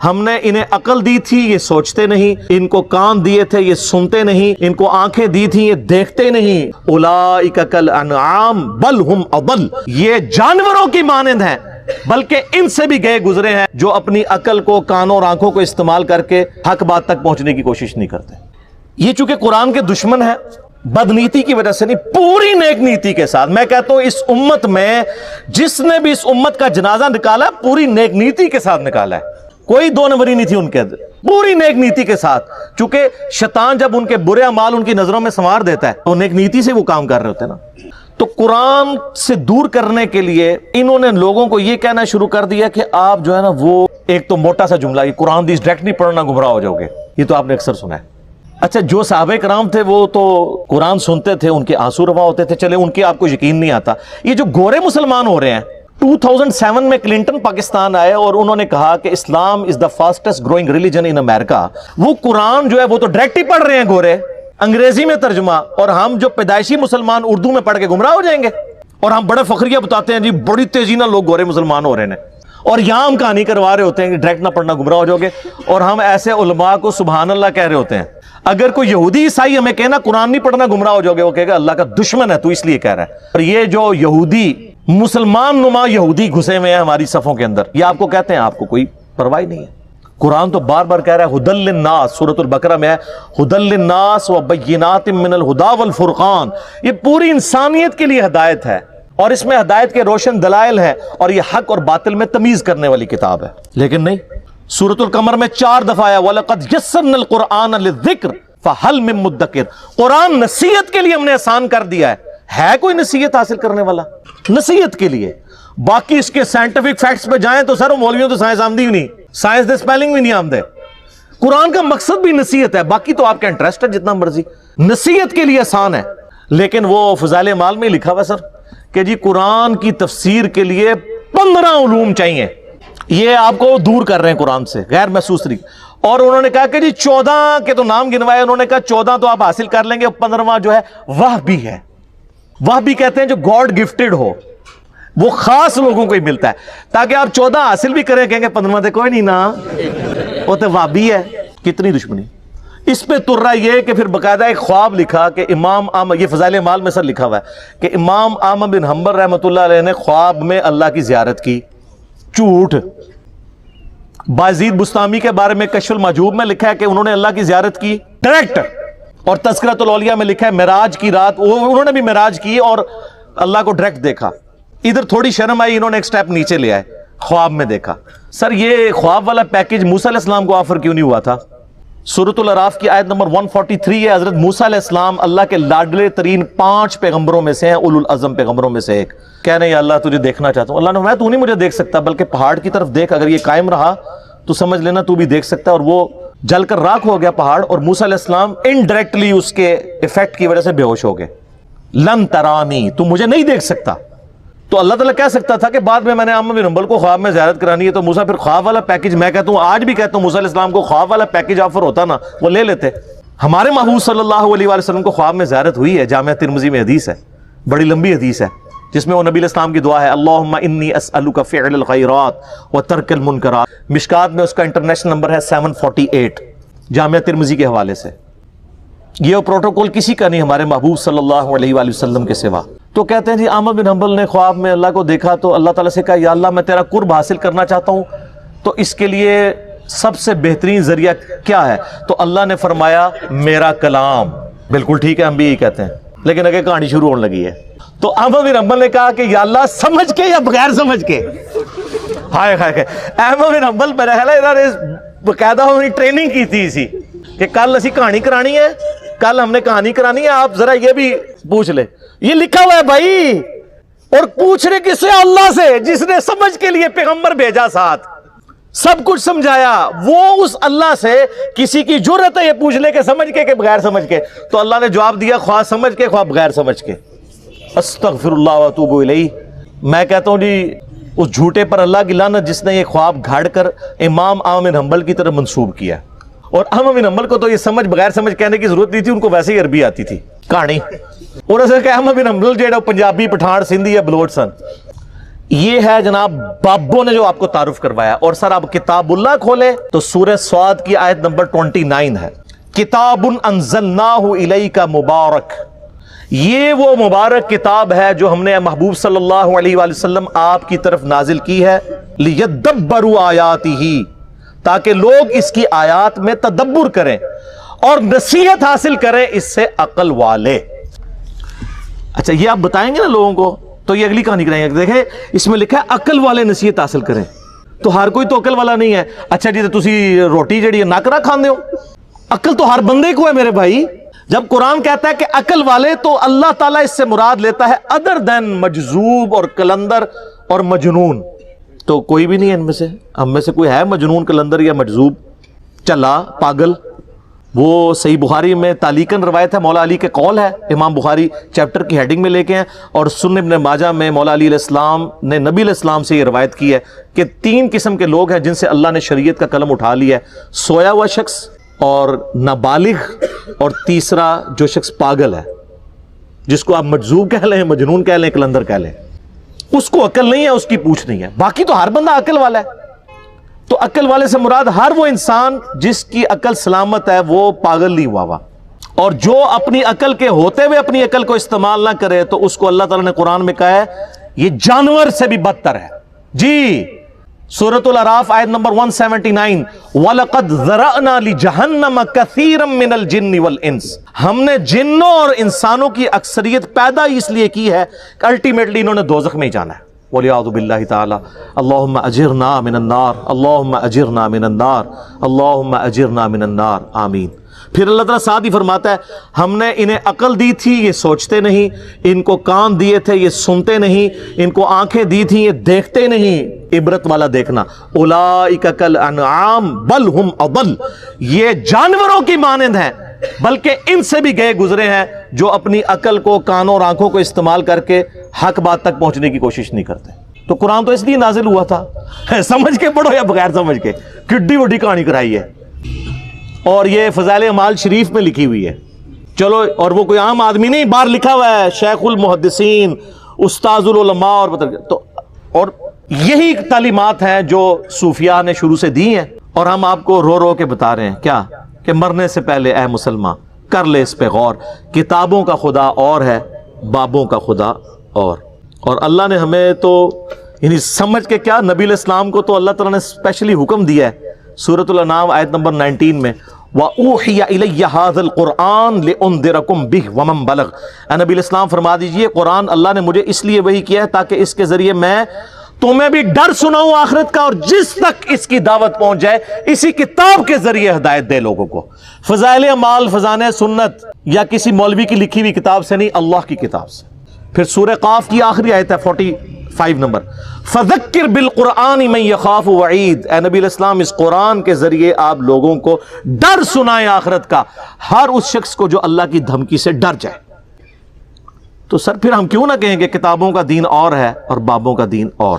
ہم نے انہیں عقل دی تھی یہ سوچتے نہیں، ان کو کان دیے تھے یہ سنتے نہیں، ان کو آنکھیں دی تھی یہ دیکھتے نہیں۔ اولئک کالانعام بل ہم اضل، یہ جانوروں کی مانند ہیں بلکہ ان سے بھی گئے گزرے ہیں جو اپنی عقل کو، کانوں اور آنکھوں کو استعمال کر کے حق بات تک پہنچنے کی کوشش نہیں کرتے۔ یہ چونکہ قرآن کے دشمن ہے، بدنیتی کی وجہ سے نہیں، پوری نیک نیتی کے ساتھ۔ میں کہتا ہوں اس امت میں جس نے بھی اس امت کا جنازہ نکالا پوری نیک نیتی کے ساتھ نکالا ہے، کوئی دو نمبری نہیں تھی ان کے اندر، پوری نیک نیتی کے ساتھ۔ چونکہ شیطان جب ان کے برے اعمال ان کی نظروں میں سنوار دیتا ہے تو نیک نیتی سے وہ کام کر رہے ہوتے ہیں نا۔ تو قرآن سے دور کرنے کے لیے انہوں نے لوگوں کو یہ کہنا شروع کر دیا کہ آپ جو ہے نا وہ ایک تو موٹا سا جملہ، یہ قرآن حدیث ڈائریکٹ نہیں پڑھنا گمراہ ہو جاؤ گے، یہ تو آپ نے اکثر سنا ہے۔ اچھا، جو صحابہ کرام تھے وہ تو قرآن سنتے تھے، ان کے آنسو روا ہوتے تھے، چلے ان کے آپ کو یقین نہیں آتا۔ یہ جو گورے مسلمان ہو رہے ہیں، 2007 میں کلنٹن پاکستان آئے اور انہوں نے کہا کہ اسلام از دا فاسٹسٹ گروئنگ ریلیجن ان امریکہ۔ وہ قرآن جو ہے وہ تو ڈائریکٹ ہی پڑھ رہے ہیں گورے، انگریزی میں ترجمہ، اور ہم جو پیدائشی مسلمان اردو میں پڑھ کے گمراہ ہو جائیں گے۔ اور ہم بڑے فخریہ بتاتے ہیں جی بڑی تیزی نہ لوگ گورے مسلمان ہو رہے ہیں، اور یہاں ہم کہانی کروا رہے ہوتے ہیں کہ ڈائریکٹ نہ پڑھنا گمراہ ہو جاؤ گے، اور ہم ایسے علماء کو سبحان اللہ کہہ رہے ہوتے ہیں۔ اگر کوئی یہودی عیسائی ہمیں کہنا قرآن نہیں پڑھنا گمراہ ہو جاؤ گے، وہ کہے گا اللہ کا دشمن ہے تو اس لیے کہہ رہا ہے۔ اور یہ جو یہودی مسلمان نما یہودی گھسے ہوئے ہیں ہماری صفوں کے اندر، یہ آپ کو کہتے ہیں، آپ کو کوئی پرواہ نہیں ہے۔ قرآن تو بار بار کہہ رہا ہے ہدی للناس، سورۃ البقرہ میں ہے ہدی للناس وبینات من الہدی والفرقان، یہ پوری انسانیت کے لیے ہدایت ہے، اور اس میں ہدایت کے روشن دلائل ہیں، اور یہ حق اور باطل میں تمیز کرنے والی کتاب ہے۔ لیکن نہیں، سورۃ القمر میں 4 دفعہ آیا وَلَقَدْ يَسَّرْنَا الْقُرْآنَ لِلذِّكْرِ فَهَلْ مِن مُدَّكِرٍ، قرآن نصیحت کے لیے ہم نے آسان کر دیا ہے کوئی نصیحت حاصل کرنے والا؟ نصیحت کے لیے۔ باقی اس کے سائنٹیفک فیکٹس پہ جائیں تو سر مولویوں تو سائنس آمدی بھی نہیں، سائنس دے سپیلنگ بھی نہیں آمدے۔ قرآن کا مقصد بھی نصیحت ہے، باقی تو آپ کا انٹرسٹ ہے جتنا مرضی، نصیحت کے لیے آسان ہے۔ لیکن وہ فضائل اعمال میں لکھا ہوا سر کہ جی قرآن کی تفسیر کے لیے 15 علوم چاہیے، یہ آپ کو دور کر رہے ہیں قرآن سے غیر محسوس طریقے۔ اور انہوں نے کہا کہ جی 14 کے تو نام گنوائے، انہوں نے کہا 14 تو آپ حاصل کر لیں گے، 15واں جو ہے وہ بھی ہے، وہ بھی کہتے ہیں جو گاڈ گفٹڈ ہو، وہ خاص لوگوں کو ہی ملتا ہے، تاکہ آپ 14 حاصل بھی کریں، کہیں گے 15واں تو کوئی نہیں نا، وہ تو وہ بھی ہے۔ کتنی دشمنی اس پہ تر رہا یہ کہ پھر باقاعدہ ایک خواب لکھا کہ امام احمد، یہ فضائل اعمال میں سر لکھا ہوا ہے کہ امام احمد بن حنبل رحمۃ اللہ علیہ نے خواب میں اللہ کی زیارت کی، جھوٹ۔ بازید بستامی کے بارے میں کشف المحجوب میں لکھا ہے کہ انہوں نے اللہ کی زیارت کی ڈائریکٹ، اور تذکرۃ الاولیاء میں لکھا ہے معراج کی رات انہوں نے بھی معراج کی اور اللہ کو ڈائریکٹ دیکھا۔ ادھر تھوڑی شرم آئی، انہوں نے ایک سٹیپ نیچے لے آئے، خواب میں دیکھا۔ سر یہ خواب والا پیکج موسیٰ علیہ السلام کو آفر کیوں نہیں ہوا تھا؟ سورۃ الاعراف کی آیت نمبر 143 ہے، حضرت موسیٰ علیہ السلام اللہ کے لاڈلے ترین 5 پیغمبروں میں سے ہیں، اولو العزم پیغمبروں میں سے ایک، کہہ رہے ہیں یا اللہ تجھے دیکھنا چاہتا ہوں۔ اللہ نے فرمایا تو نہیں مجھے دیکھ سکتا، بلکہ پہاڑ کی طرف دیکھ، اگر یہ قائم رہا تو سمجھ لینا تو بھی دیکھ سکتا ہے۔ اور وہ جل کر راکھ ہو گیا پہاڑ، اور موسیٰ علیہ السلام انڈائریکٹلی اس کے ایفیکٹ کی وجہ سے بے ہوش ہو گئے۔ لن ترانی، تو مجھے نہیں دیکھ سکتا۔ تو اللہ تعالیٰ کہہ سکتا تھا کہ بعد میں نے احمد بن حنبل کو خواب میں زیارت کرانی ہے، تو موسیٰ پھر خواب والا پیکج، میں کہتا ہوں آج بھی کہتا ہوں موسیٰ علیہ السلام کو خواب والا پیکج آفر ہوتا نا وہ لے لیتے۔ ہمارے محبوب صلی اللہ علیہ وآلہ وسلم کو خواب میں زیارت ہوئی ہے، جامعہ ترمذی میں حدیث ہے، بڑی لمبی حدیث ہے، جس میں وہ نبی علیہ السلام کی دعا ہے اللہم انی اسألک فعل الخیرات وترک المنکرات۔ مشکات میں اس کا انٹرنیشنل نمبر ہے 748، جامعہ ترمذی کے حوالے سے۔ یہ پروٹوکول کسی کا نہیں ہمارے محبوب صلی اللہ علیہ وآلہ وسلم کے سوا۔ تو کہتے ہیں جی احمد بن حنبل نے خواب میں اللہ کو دیکھا تو اللہ تعالیٰ سے کہا یا اللہ میں تیرا قرب حاصل کرنا چاہتا ہوں، تو اس کے لیے سب سے بہترین ذریعہ کیا ہے؟ تو اللہ نے فرمایا میرا کلام۔ بالکل ٹھیک ہے، ہم بھی یہی کہتے ہیں، لیکن اگر کہانی شروع ہونے لگی ہے تو احمد بن حنبل نے کہا کہ یا اللہ سمجھ کے یا بغیر سمجھ کے؟ ہائے ہائے، احمد بن حنبل میرا خیال ہے انہوں نے باقاعدہ ٹریننگ کی تھی اسی کہ کل اسی کہانی کرانی ہے، کل ہم نے کہانی کرانی ہے، آپ ذرا یہ بھی پوچھ لیں۔ یہ لکھا ہوا ہے بھائی، اور پوچھ رہے کس سے؟ اللہ سے، جس نے سمجھ کے لیے پیغمبر بھیجا، ساتھ سب کچھ سمجھایا۔ وہ اس اللہ سے کسی کی جرأت ہے یہ پوچھ لے کہ سمجھ کے کہ بغیر سمجھ کے؟ تو اللہ نے جواب دیا خواہ سمجھ کے خواہ بغیر سمجھ کے۔ استغفر اللہ واتوب الیہ۔ میں کہتا ہوں جی اس جھوٹے پر اللہ کی لعنت جس نے یہ خواب گھاڑ کر امام احمد بن حنبل کی طرف منسوب کیا۔ اور احمد بن حنبل کو تو یہ سمجھ بغیر سمجھ کہنے کی ضرورت نہیں تھی، ان کو ویسے ہی عربی آتی تھی کہانی۔ انہوں نے کہا احمد بن حنبل جو پنجابی پٹھان سندھی یا بلوچ سن، یہ ہے جناب بابوں نے جو آپ کو تعارف کروایا. اور سر آپ کتاب اللہ کھولیں تو سورہ صاد کی آیت نمبر 29 ہے. کتاب انزلناہ الیک مبارک، یہ وہ مبارک کتاب ہے جو ہم نے محبوب صلی اللہ علیہ وآلہ وسلم آپ کی طرف نازل کی ہے. لیدبروا آیاتہ، تاکہ لوگ اس کی آیات میں تدبر کریں اور نصیحت حاصل کریں اس سے عقل والے. اچھا یہ آپ بتائیں گے نا لوگوں کو تو یہ اگلی کہانی کرائیں گے. دیکھیں اس میں لکھا ہے عقل والے نصیحت حاصل کریں، تو ہر کوئی تو عقل والا نہیں ہے. اچھا جی تو تسی روٹی جڑی ہے ناکرا کھاندے ہو، عقل تو ہر بندے کو ہے میرے بھائی. جب قرآن کہتا ہے کہ عقل والے، تو اللہ تعالیٰ اس سے مراد لیتا ہے ادر دین مجذوب اور کلندر اور مجنون. تو کوئی بھی نہیں ہے ان میں سے، ہم میں سے کوئی ہے مجنون، کلندر یا مجذوب، چلا پاگل؟ وہ صحیح بخاری میں تعلیقاً روایت ہے، مولا علی کے قول ہے، امام بخاری چیپٹر کی ہیڈنگ میں لے کے ہیں. اور سنن ابن ماجہ میں مولا علی علیہ السلام نے نبی علیہ السلام سے یہ روایت کی ہے کہ 3 قسم کے لوگ ہیں جن سے اللہ نے شریعت کا قلم اٹھا لیا ہے: سویا ہوا شخص، اور نابالغ، اور تیسرا جو شخص پاگل ہے، جس کو آپ مجذوب کہہ لیں، مجنون کہہ لیں، کلندر کہہ لیں. اس کو عقل نہیں ہے، اس کی پوچھ نہیں ہے. باقی تو ہر بندہ عقل والا ہے. تو عقل والے سے مراد ہر وہ انسان جس کی عقل سلامت ہے، وہ پاگل نہیں ہوا. اور جو اپنی عقل کے ہوتے ہوئے اپنی عقل کو استعمال نہ کرے تو اس کو اللہ تعالیٰ نے قرآن میں کہا ہے یہ جانور سے بھی بدتر ہے. جی سورۃ الاعراف آیت نمبر 179، وَلَقَدْ ذَرَأْنَا لِجَهَنَّمَ كَثِيرًا مِّنَ الْجِنِّ وَالْإِنسِ، ہم نے جنوں اور انسانوں کی اکثریت پیدا اس لیے کی ہے کہ الٹیمیٹلی انہوں نے دوزخ میں ہی جانا ہے. وَلِعَاذُ بِاللَّهِ تَعَالَى اللہم اجرنا من النار، اللہم اجرنا من النار، اللہم اجرنا من النار، آمین. پھر اللہ تعالیٰ ساتھ ہی فرماتا ہے ہم نے انہیں عقل دی تھی یہ سوچتے نہیں، ان کو کان دیے تھے یہ سنتے نہیں، ان کو آنکھیں دی تھی یہ دیکھتے نہیں. عبرت والا دیکھنا. اولئک کالانعام بل ہم اضل، یہ جانوروں کی مانند ہیں بلکہ ان سے بھی گئے گزرے ہیں جو اپنی عقل کو، کانوں اور آنکھوں کو استعمال کر کے حق بات تک پہنچنے کی کوشش نہیں کرتے. تو قرآن تو اس لیے نازل ہوا تھا، سمجھ کے پڑھو یا بغیر سمجھ کے، کڈی وڈی کہانی کرائی ہے. اور یہ فضائل اعمال شریف میں لکھی ہوئی ہے. چلو، اور وہ کوئی عام آدمی نہیں، باہر لکھا ہوا ہے شیخ المحدثین، استاذ العلماء. اور یہی تعلیمات ہیں جو صوفیاء نے شروع سے دی ہیں، اور ہم آپ کو رو رو کے بتا رہے ہیں کیا کہ مرنے سے پہلے اے مسلمان کر لے اس پہ غور. کتابوں کا خدا اور ہے، بابوں کا خدا اور اللہ نے ہمیں تو یعنی سمجھ کے کیا، نبی علیہ السلام کو تو اللہ تعالیٰ نے اسپیشلی حکم دیا ہے سورۃ الانعام آیت نمبر 19 میں، وَأُوحِيَ إِلَيَّ هَذَا الْقُرْآنُ لِأُنذِرَكُمْ بِهِ وَمَنْ بَلَغَ. اے نبی علیہ السلام فرما دیجئے قرآن اللہ نے مجھے اس لیے وحی کیا ہے تاکہ اس کے ذریعے میں تمہیں بھی ڈر سناؤں آخرت کا، اور جس تک اس کی دعوت پہنچ جائے اسی کتاب کے ذریعے ہدایت دے لوگوں کو. فضائل اعمال فضائل سنت یا کسی مولوی کی لکھی ہوئی کتاب سے نہیں، اللہ کی کتاب سے. پھر سورہ قاف کی آخری آیت ہے 45 نمبر، فذکر بالقرآن من یخاف وعید. اے نبی علیہ السلام اس قرآن کے ذریعے آپ لوگوں کو ڈر سنائیں آخرت کا، ہر اس شخص کو جو اللہ کی دھمکی سے ڈر جائے. تو سر پھر ہم کیوں نہ کہیں کہ کتابوں کا دین اور ہے اور بابوں کا دین اور.